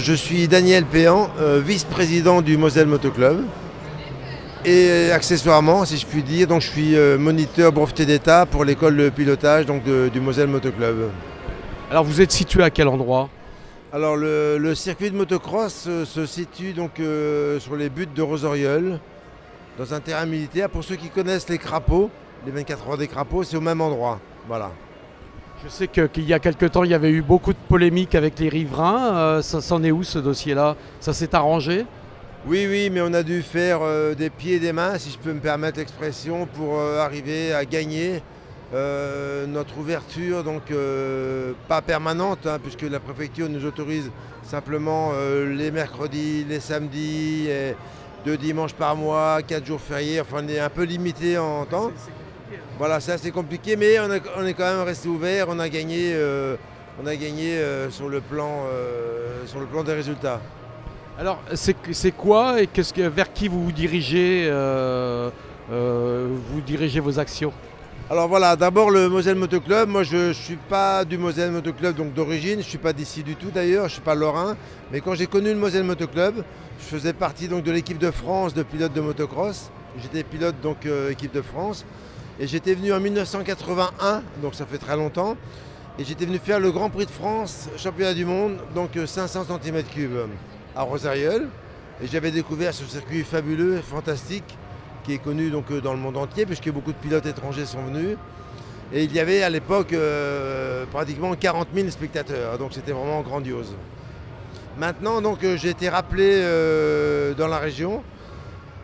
je suis Daniel Péan, vice-président du Moselle Moto Club. Et accessoirement, si je puis dire, donc je suis moniteur breveté d'État pour l'école de pilotage donc du Moselle Moto Club. Alors vous êtes situé à quel endroit? Alors le circuit de motocross se situe donc sur les buttes de Rosoriol, dans un terrain militaire. Pour ceux qui connaissent les crapauds, les 24 heures des crapauds, c'est au même endroit. Voilà. Je sais qu'il y a quelque temps, il y avait eu beaucoup de polémiques avec les riverains. Ça s'en est où ce dossier-là? Ça s'est arrangé? Oui, mais on a dû faire des pieds et des mains, si je peux me permettre l'expression, pour arriver à gagner notre ouverture, donc pas permanente, hein, puisque la préfecture nous autorise simplement les mercredis, les samedis, et 2 dimanches par mois, 4 jours fériés, enfin on est un peu limité en temps. Voilà, c'est assez compliqué, mais on est quand même resté ouvert, on a gagné sur le plan des résultats. Alors c'est quoi et vers qui vous vous dirigez vos actions? Alors voilà, d'abord le Moselle Moto Club. Moi je ne suis pas du Moselle Moto Club donc d'origine, je ne suis pas d'ici du tout d'ailleurs, je ne suis pas lorrain. Mais quand j'ai connu le Moselle Moto Club, je faisais partie donc de l'équipe de France de pilotes de motocross. J'étais pilote donc équipe de France. Et j'étais venu en 1981, donc ça fait très longtemps. Et j'étais venu faire le Grand Prix de France, championnat du monde, donc 500 cm3 à Rosariol. Et j'avais découvert ce circuit fabuleux, fantastique, qui est connu donc dans le monde entier, puisque beaucoup de pilotes étrangers sont venus. Et il y avait à l'époque pratiquement 40 000 spectateurs, donc c'était vraiment grandiose. Maintenant, donc, j'ai été rappelé dans la région,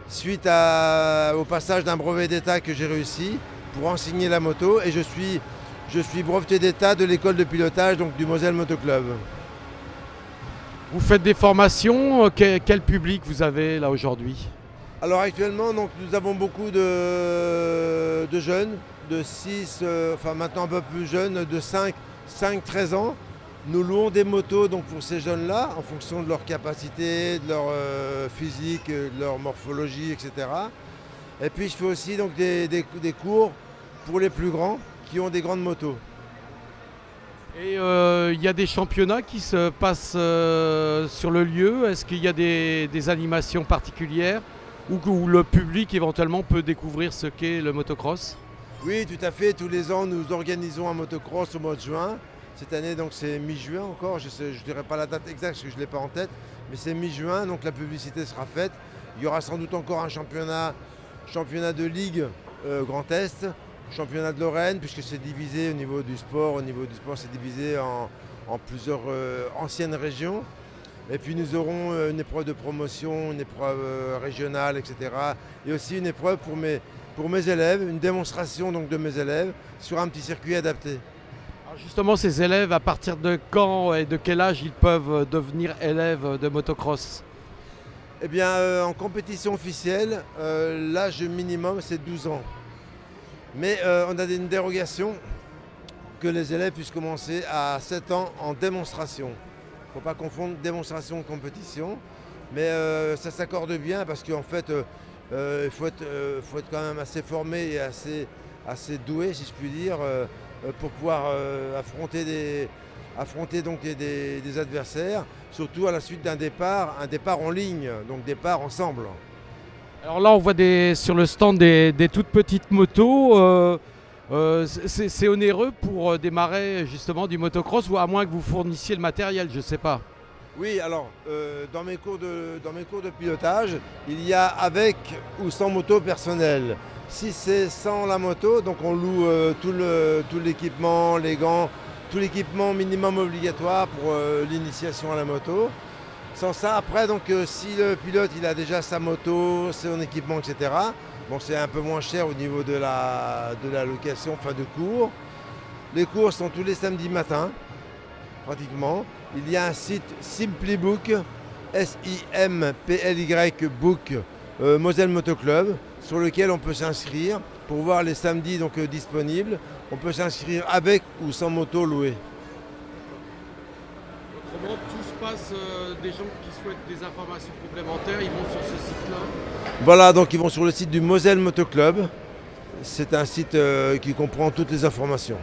suite au passage d'un brevet d'État que j'ai réussi pour enseigner la moto. Et je suis breveté d'État de l'école de pilotage donc, du Moselle Moto Club. Vous faites des formations, quel public vous avez là aujourd'hui? Alors actuellement, donc, nous avons beaucoup de jeunes, de 6, enfin maintenant un peu plus jeunes, de 5-13 ans. Nous louons des motos donc, pour ces jeunes-là, en fonction de leur capacité, de leur physique, de leur morphologie, etc. Et puis je fais aussi donc, des cours pour les plus grands qui ont des grandes motos. Et il y a des championnats qui se passent sur le lieu. Est-ce qu'il y a des animations particulières où le public éventuellement peut découvrir ce qu'est le motocross? Oui, tout à fait. Tous les ans, nous organisons un motocross au mois de juin. Cette année, donc c'est mi-juin encore. Je ne dirai pas la date exacte parce que je ne l'ai pas en tête. Mais c'est mi-juin, donc la publicité sera faite. Il y aura sans doute encore un championnat de Ligue Grand Est, championnat de Lorraine, puisque c'est divisé au niveau du sport. Au niveau du sport, c'est divisé en plusieurs anciennes régions. Et puis nous aurons une épreuve de promotion, une épreuve régionale, etc. Et aussi une épreuve pour mes élèves, une démonstration donc, de mes élèves sur un petit circuit adapté. Alors justement, ces élèves, à partir de quand et de quel âge ils peuvent devenir élèves de motocross? Eh bien, en compétition officielle, l'âge minimum c'est 12 ans. Mais on a une dérogation que les élèves puissent commencer à 7 ans en démonstration. Il ne faut pas confondre démonstration et compétition, mais ça s'accorde bien parce qu'en fait, il faut être quand même assez formé et assez doué, si je puis dire, pour pouvoir affronter donc des adversaires, surtout à la suite un départ en ligne, donc départ ensemble. Alors là, on voit sur le stand des toutes petites motos. C'est onéreux pour démarrer justement du motocross, ou à moins que vous fournissiez le matériel, je ne sais pas. Oui, alors dans mes cours de pilotage, il y a avec ou sans moto personnelle. Si c'est sans la moto, donc on loue tout l'équipement, les gants, tout l'équipement minimum obligatoire pour l'initiation à la moto. Sans ça, après, donc, si le pilote il a déjà sa moto, son équipement, etc., bon, c'est un peu moins cher au niveau de la location, enfin de cours. Les cours sont tous les samedis matins, pratiquement. Il y a un site Simplybook, S-I-M-P-L-Y Book, Moselle Moto Club, sur lequel on peut s'inscrire pour voir les samedis donc, disponibles. On peut s'inscrire avec ou sans moto louée. Autrement, tout se passe, des gens qui souhaitent des informations complémentaires, ils vont sur ce site-là? Voilà, donc ils vont sur le site du Moselle Moto Club. C'est un site qui comprend toutes les informations.